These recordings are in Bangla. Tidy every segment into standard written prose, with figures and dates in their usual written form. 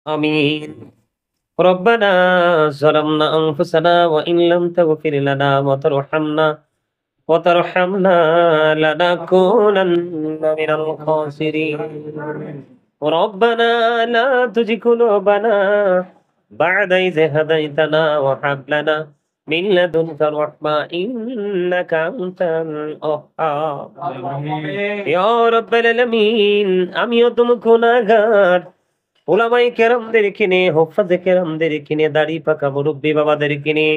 آمين. ربنا ظلمنا أنفسنا وإن لم تغفر لنا وترحمنا لنكونن من الخاسرين. ربنا لا تزغ قلوبنا بعد إذ هديتنا وهب لنا من لدنك رحمة إنك أنت الوهاب. يا رب العالمين আমিও তুমি গুনাহগার। উলামায়ে কেরামদেরকে নিয়ে, হুফাজে কেরামদেরকে নিয়ে, দাড়ি পাকা মুরব্বী বাবাদেরকে নিয়ে,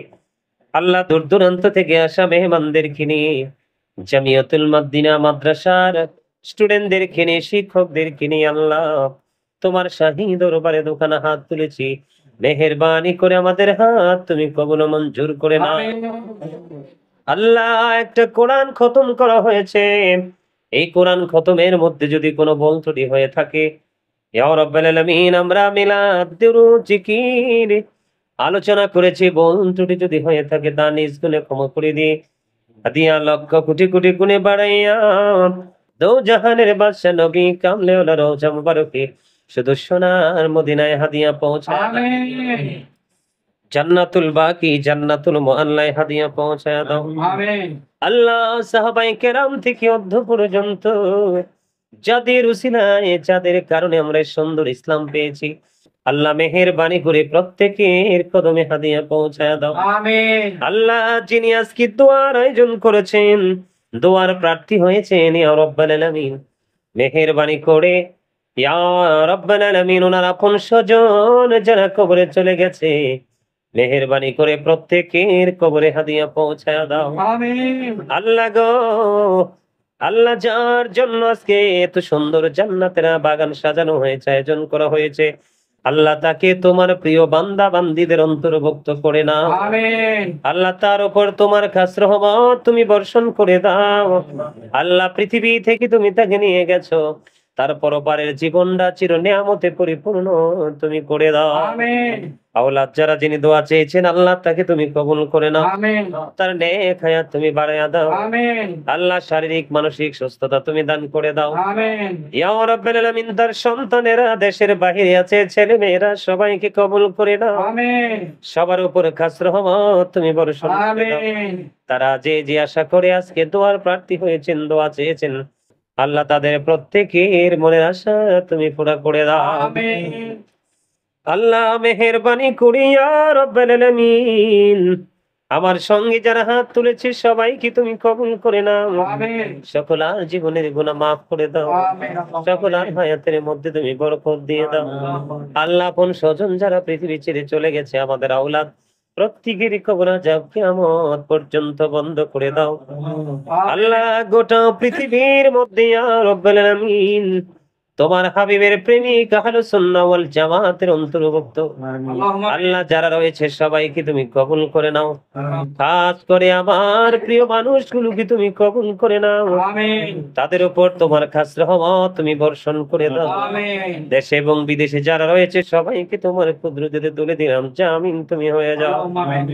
আল্লাহ দূর দূরান্ত থেকে আসা মেহমানদেরকে নিয়ে, জামিয়াতুল মাদ্দিনা মাদ্রাসার স্টুডেন্টদেরকে নিয়ে, শিক্ষকদেরকে নিয়ে আল্লাহ তোমার শাহী দরবারে দোকানে হাত তুলেছি। মেহেরবানি করে আমাদের হাত তুমি কবুল ও মঞ্জুর করে নাও। আল্লাহ, একটা কোরআন খতম করা হয়েছে, এই কোরআন খতমের মধ্যে যদি কোনো ভুল ত্রুটি হয়ে থাকে, ইয়া রাব্বাল আলামিন, আমরা মিলাদ দুরূদ জিকির আলোচনা করেছি, ভুল ত্রুটি যদি হয়ে থাকে তা নিজ গুণে ক্ষমা করে দি। হাদিয়া লক্ষ কোটি কোটি গুণে বাড়াইয়া দো জাহানের বাদশা নবী কামলেওয়ালা রওজা মুবারকে শুধু সোনার মদিনায় হাদিয়া পৌঁছায় আমিন জান্নাতুল বাকি জান্নাতুল মুআল্লায় হাদিয়া পৌঁছায় দাও। আমিন আল্লাহ, সাহাবায়ে কেরাম থেকে অর্ধ পর্যন্ত যাদের উসিলায়, যাদের কারণে আমরা এই সুন্দর ইসলাম পেয়েছি, আল্লাহ মেহেরবানি করে প্রত্যেকের কদমে হাদিয়া পৌঁছায় দাও। আমিন আল্লাহ, যিনি আজকে দোয়ার আয়োজন করেছেন, দোয়ার প্রার্থী হয়েছেন, ইয়া রাব্বাল আলামিন, মেহেরবানি করে ইয়া রাব্বাল আলামিন, ওনার আপন স্বজন যারা কবরে চলে গেছে, মেহেরবানি করে প্রত্যেকের কবরে হাদিয়া পৌঁছায় দাও। আমিন আল্লাহ গো, আল্লাহ, যার জন্য আজকে এত সুন্দর জান্নাতের বাগান সাজানো হয়েছে, আয়োজন করা হয়েছে, আল্লাহ তাকে তোমার প্রিয় বান্দা বান্দীদের অন্তর্ভুক্ত করে নাও। আমিন আল্লাহ, তার উপর তোমার খাস রহমত তুমি বর্ষণ করে দাও। আল্লাহ, পৃথিবী থেকে তুমি তাকে নিয়ে গেছো, তার পরপারের জীবনটা চির নিয়ামতে পরিপূর্ণ তুমি করে দাও। আমিন আওলাদ যারা যিনি দোয়া চেয়েছেন, আল্লাহ তাকে তুমি কবুল করে নাও। আমিন তার নেক হায়াত তুমি বাড়াইয়া দাও। আমিন আল্লাহ, শারীরিক মানসিক সুস্থতা তুমি দান করে দাও। আমিন ইয়া রাব্বাল আলামিন, তার সন্তানেরা দেশের বাহিরে আছে, ছেলে মেয়েরা সবাইকে কবুল করে নাও। আমিন সবার উপর খাস রহমত তুমি বর্ষণ করে দাও। আমিন তারা যে যে আশা করে আজকে দোয়ার প্রার্থী হয়েছেন, দোয়া চেয়েছেন, আল্লাহ তাদের প্রত্যেকের মনের আশা তুমি পুরা করে দাও। আমিন আল্লাহ, মেহেরবানি করিয়া রব্বাল আলামিন, আমার সঙ্গে যারা হাত তুলেছে সবাইকে তুমি কবুল করে নাও। আমিন সকলার জীবনের গুনাহ মাফ করে দাও। আমিন সকলার হায়াতের মধ্যে তুমি বরকত দিয়ে দাও। আল্লাহ, আপন স্বজন যারা পৃথিবী ছেড়ে চলে গেছে, আমাদের আওলাদ প্রত্যেকেরই কবর আযাব কিয়ামত পর্যন্ত বন্ধ করে দাও। আল্লাহ, গোটা পৃথিবীর মধ্যে ইয়া রাব্বাল আলামিন, তোমার হাবিবের প্রেমিক আহলুস সুন্নাহ ওয়াল জামাতের অন্তর্ভুক্ত আল্লাহ যারা রয়েছে সবাইকে তুমি কবুল করে নাও। খাস করে আমার প্রিয় মানুষগুলোকে তুমি কবুল করে নাও। আমিন তাদের উপর তোমার খাস রহমত তুমি বর্ষণ করে দাও। আমিন দেশে এবং বিদেশে যারা রয়েছে সবাইকে তোমার কুদরতে তুলে দিলাম, জামিন তুমি হয়ে যাও। আমিন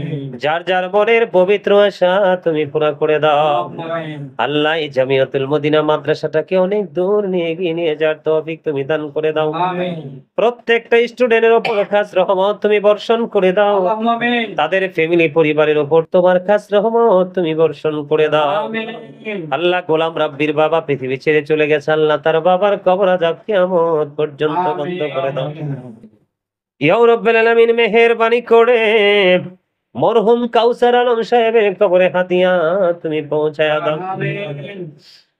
যার যার মনের পবিত্র আশা তুমি পুরা করে দাও। আমিন আল্লাহ, এই জামিয়াতুল মদিনা মাদ্রাসাটাকে অনেক দূর নিয়ে এগিয়ে নিয়ে যাওয়ার তৌফিক তুমি দান করে দাও। আমিন প্রত্যেকটা স্টুডেন্টের উপর খাস রহমত তুমি বর্ষণ করে দাও। আমিন তাদের ফ্যামিলি পরিবারের উপর তোমার খাস রহমত তুমি বর্ষণ করে দাও। আমিন আল্লাহ, গোলাম রাব্বির বাবা পৃথিবী ছেড়ে চলে গেছে, আল্লাহ তার বাবার কবর আযাব কিয়ামত পর্যন্ত বন্ধ করে দাও। ইয়া রাব্বুল আলামিন, মেহেরবানি করে মরহুম কাউসার আলম সাহেবের কবরে হাদিয়া তুমি পৌঁছায়া দাও। আমিন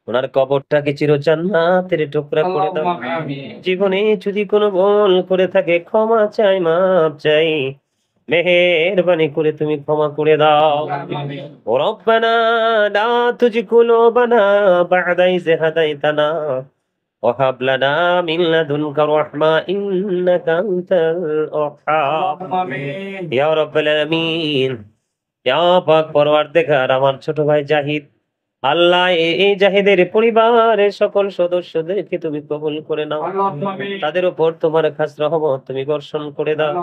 ওনার কবরটাকে চির জান্নাতের টুকরা করে দাও। আমিন জীবনে যদি কোনো ভুল করে থাকে ক্ষমা চাই, মাপ চাই, মেহেরবানি করে তুমি ক্ষমা করে দাও। ও রব্বানা লা তুজি কুলুবানা বা'দা ইয হাদাইতানা ওয়া হাব লানা মিন লাদুনকা রাহমা ইন্নাকা আনতাল ওয়াহ্হাব। আমিন ইয়া রাব্বাল আলামিন, ইয়া পাক পরওয়ারদিগার, আমার ছোট ভাই জাহিদ আল্লাহ এই জাহিদের পরিবারের সকল সদস্যদেরকে তুমি কবুল করে নাও, তাদের উপর তোমার খাস রহমত তুমি বর্ষণ করে দাও।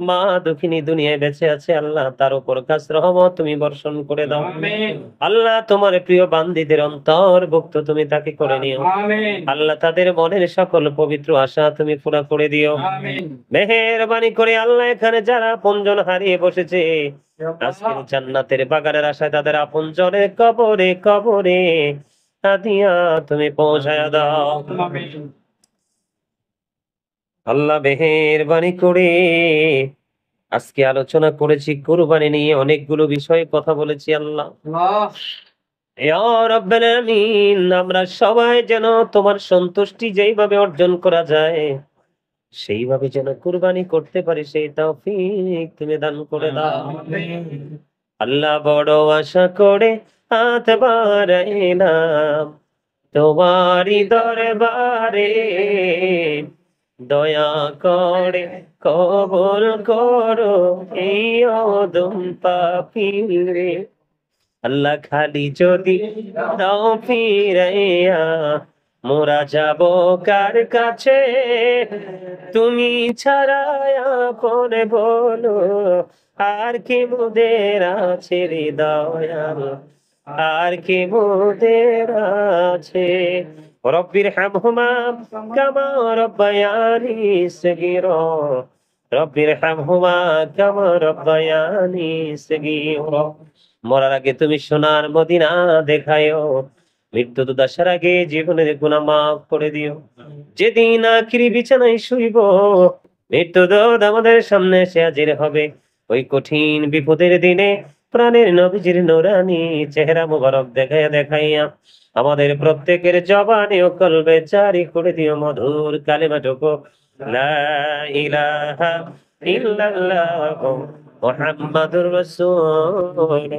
মা দুঃখিনী দুনিয়ায় বেঁচে আছে আল্লাহ, তার উপর খাস রহমত তুমি বর্ষণ করে দাও। আল্লাহ তোমার প্রিয় বান্দীদের অন্তর্ভুক্ত তুমি তাকে করে নিও। আল্লাহ তাদের মনের সকল পবিত্র আশা তুমি পুরা করে দিও। মেহেরবানি করে আল্লাহ এখানে যারা আপনজন হারিয়ে বসেছে আজকের জান্নাতের বাগানের আশায় তাদের আপনজনের কবরে কবরে হাদিয়া তুমি পৌঁছায়া দাও। আল্লাহ মেহেরবানি করে আজকে আলোচনা করেছি কুরবানি নিয়ে, অনেকগুলো বিষয়ে কথা বলেছি আল্লাহ। ইয়া রাব্বাল আলামিন, আমরা সবাই যেন তোমার সন্তুষ্টি যেইভাবে অর্জন করা যায় সেইভাবে যেন কুরবানি করতে পারি, সেই তৌফিক তুমি দান করে দাও। আল্লাহ বড় আশা করে হাত বাড়াইলাম তোমারই দরবারে, দয়া করে কবুল করো এই অদম পাপীরে। আল্লাহ খালি যদি দাও ফিরাইয়া মোরা যাব কার কাছে, তুমি ছাড়া আপন বলো আর কি মোদের আছে হৃদয়াল, আর কি মোদের আছে। রব্বির হামহুমা কামা রব্বায়ানি সগীরা, রব্বির হামহুমা কামা রব্বায়ানি সগীরা। মরার আগে তুমি সোনার মদিনা দেখায়ও, মৃত্যু দুদাসার আগে জীবনের গুনাহ মাফ করে দিও। যেদিন আখিরি বিছানায় শুইব, মৃত্যু দূত আমাদের সামনে এসে হাজির হবে, ওই কঠিন বিপদের দিনে প্রাণের নবীজির নূরানী চেহারা মুবারক দেখাইয়া দেখাইয়া আমাদের প্রত্যেকের জবানে ও কলবে জারি করে দিও মধুর কালিমাটুকু লা ইলাহা ইল্লাল্লাহ মুহাম্মাদুর রাসূলুল্লাহ।